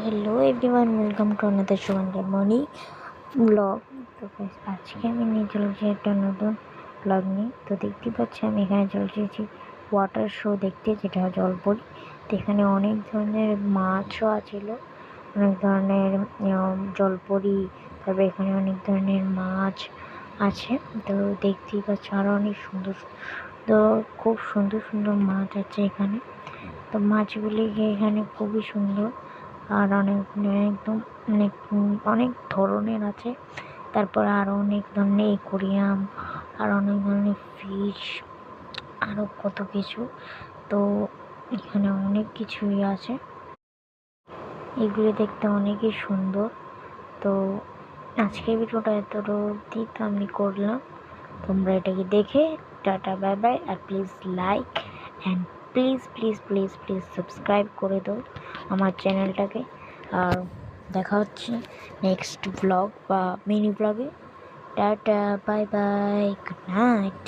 Hello everyone, welcome to another Shubhankar Mani blog. তো আজকে আমি নিয়ে চলেছি একটা নতুন ব্লগ নিয়ে। তো দেখতেই পাচ্ছি আমি এখানে চলে এসেছি ওয়াটার শো দেখতে, যেটা জলপরি। তো এখানে অনেক ধরনের মাছও আছিল, অনেক ধরনের জলপরি, তারপরে এখানে অনেক ধরনের মাছ আছে। তো দেখতেই পাচ্ছি আরও অনেক সুন্দর, তো খুব সুন্দর সুন্দর মাছ আছে এখানে। তো মাছগুলি এখানে খুবই সুন্দর, আর একদম অনেক অনেক ধরনের আছে। তারপরে আরও অনেক ধরনের অ্যাকোয়ারিয়াম, আর অনেক ধরনের ফিশ, আরও কত কিছু। তো এখানে অনেক কিছুই আছে, এগুলি দেখতে অনেকই সুন্দর। তো আজকের ভিডিওটা এতটা অবধি তো আমি করলাম। তোমরা এটাকে দেখে টাটা বাই বাই, আর please like and please please please please subscribe করে দাও আমার চ্যানেলটাকে। আর দেখা হচ্ছে নেক্সট ব্লগ বা মিনি ব্লগে। Tata bye bye, good night.